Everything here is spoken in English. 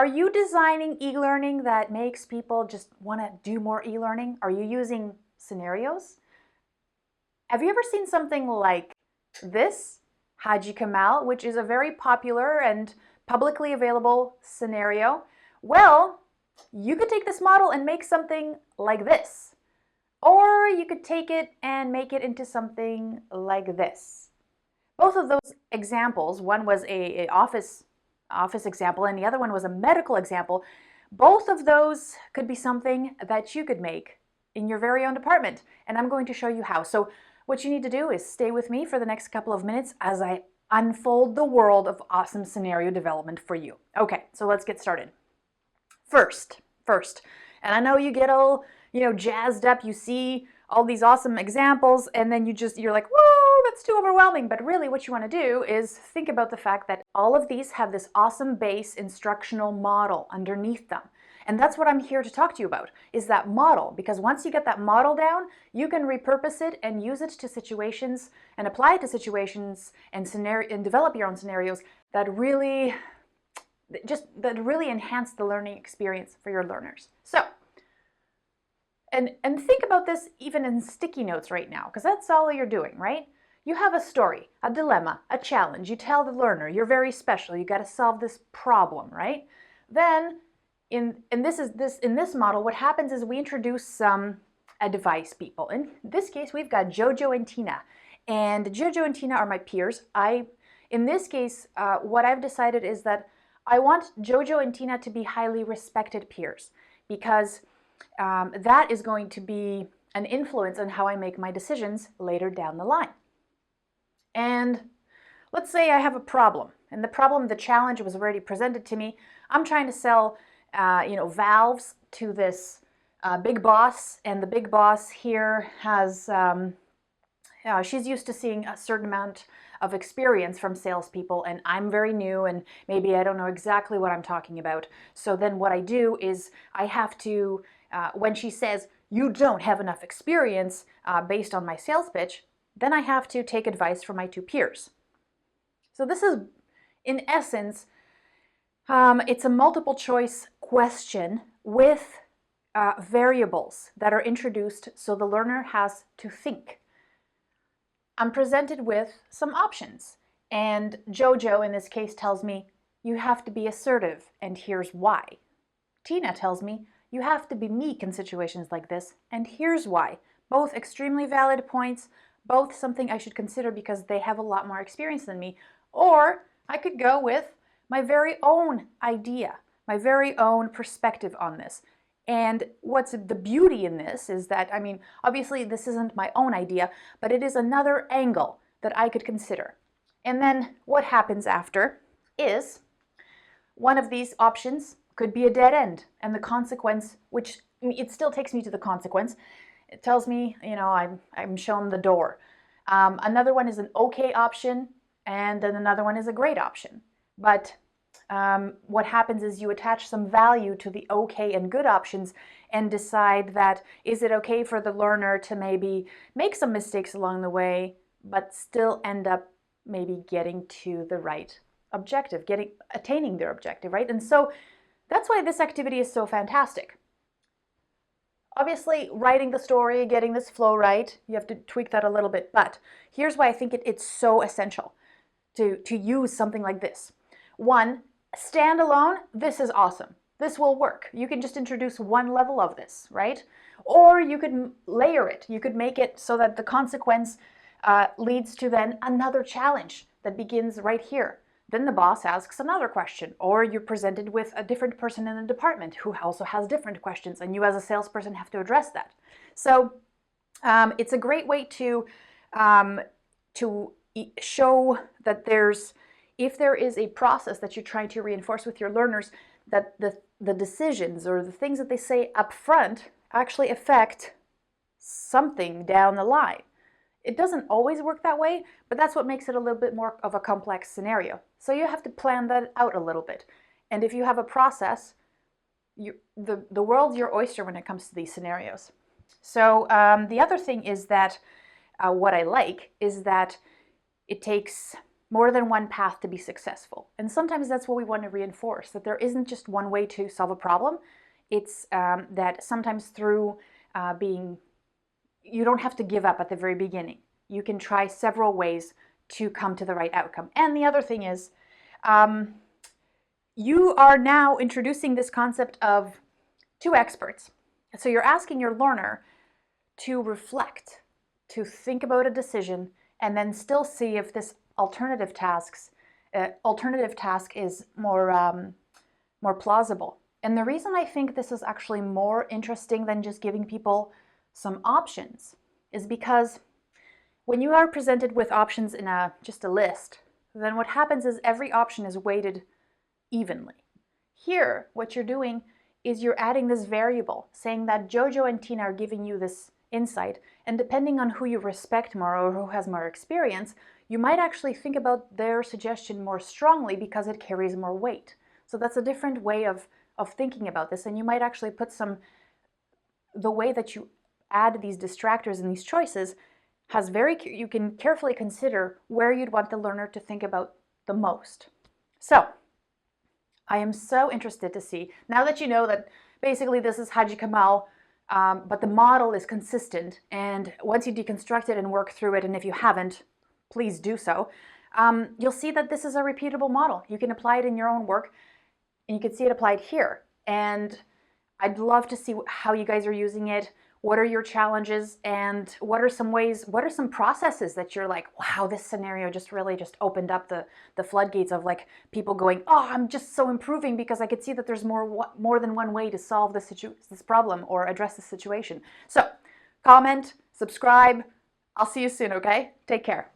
Are you designing e-learning that makes people just want to do more e-learning? Are you using scenarios? Have you ever seen something like this, Haji Kamal, which is a very popular and publicly available scenario? Well, you could take this model and make something like this. Or you could take it and make it into something like this. Both of those examples, one was a office example and the other one was a medical example. Both of those could be something that you could make in your very own department. And I'm going to show you how. So what you need to do is stay with me for the next couple of minutes as I unfold the world of awesome scenario development for you. Okay, so let's get started. First, and I know you get all, jazzed up, you see all these awesome examples, and then you're like, whoa, that's too overwhelming. But really what you want to do is think about the fact that all of these have this awesome base instructional model underneath them. And that's what I'm here to talk to you about, is that model. Because once you get that model down, you can repurpose it and use it to situations and apply it to situations and develop your own scenarios that really enhance the learning experience for your learners. So, and think about this even in sticky notes right now, because that's all you're doing, right? You have a story, a dilemma, a challenge. You tell the learner, you're very special. You got to solve this problem, right? Then, in this model, what happens is we introduce some advice people. In this case, we've got Jojo and Tina, and Jojo and Tina are my peers. In this case, what I've decided is that I want Jojo and Tina to be highly respected peers, because that is going to be an influence on how I make my decisions later down the line. And let's say I have a problem, and the challenge was already presented to me. I'm trying to sell, valves to this big boss, and the big boss here has, she's used to seeing a certain amount of experience from salespeople, and I'm very new, and maybe I don't know exactly what I'm talking about. So then what I do is I have to, when she says, you don't have enough experience based on my sales pitch, then I have to take advice from my two peers. So this is, in essence, it's a multiple choice question with variables that are introduced so the learner has to think. I'm presented with some options, and Jojo in this case tells me, you have to be assertive, and here's why. Tina tells me, you have to be meek in situations like this, and here's why. Both extremely valid points, both something I should consider because they have a lot more experience than me. Or I could go with my very own idea, my very own perspective on this. And what's the beauty in this is that, obviously this isn't my own idea, but it is another angle that I could consider. And then what happens after is one of these options could be a dead end, and the consequence, which it still takes me to the consequence, it tells me, I'm shown the door. Another one is an okay option, and then another one is a great option. But what happens is you attach some value to the okay and good options and decide that, is it okay for the learner to maybe make some mistakes along the way, but still end up maybe getting to the right objective, attaining their objective, right? And so that's why this activity is so fantastic. Obviously, writing the story, getting this flow right, you have to tweak that a little bit, but here's why I think it's so essential to use something like this. One, standalone, this is awesome. This will work. You can just introduce one level of this, right? Or you could layer it. You could make it so that the consequence leads to then another challenge that begins right here. Then the boss asks another question, or you're presented with a different person in the department who also has different questions, and you as a salesperson have to address that. So it's a great way to show that if there is a process that you're trying to reinforce with your learners, that the decisions or the things that they say up front actually affect something down the line. It doesn't always work that way, but that's what makes it a little bit more of a complex scenario. So you have to plan that out a little bit. And if you have a process, the world's your oyster when it comes to these scenarios. So the other thing is that what I like is that it takes more than one path to be successful. And sometimes that's what we want to reinforce, that there isn't just one way to solve a problem. It's that sometimes through you don't have to give up at the very beginning. You can try several ways to come to the right outcome. And the other thing is, you are now introducing this concept of two experts. So you're asking your learner to reflect, to think about a decision, and then still see if this alternative task is more plausible. And the reason I think this is actually more interesting than just giving people some options is because when you are presented with options in just a list, then what happens is every option is weighted evenly. Here, what you're doing is you're adding this variable, saying that Jojo and Tina are giving you this insight, and depending on who you respect more or who has more experience, you might actually think about their suggestion more strongly because it carries more weight. So that's a different way of thinking about this, and you might actually put the way that you add these distractors and these choices you can carefully consider where you'd want the learner to think about the most. So I am so interested to see, now that you know that basically this is Haji Kamal, but the model is consistent, and once you deconstruct it and work through it, and if you haven't, please do so, you'll see that this is a repeatable model. You can apply it in your own work, and you can see it applied here. And I'd love to see how you guys are using it. What are your challenges, and what are some processes that you're like, wow, this scenario just really just opened up the floodgates of like people going, oh, I'm just so improving because I could see that there's more than one way to solve this problem or address the situation. So comment, subscribe. I'll see you soon, okay? Take care.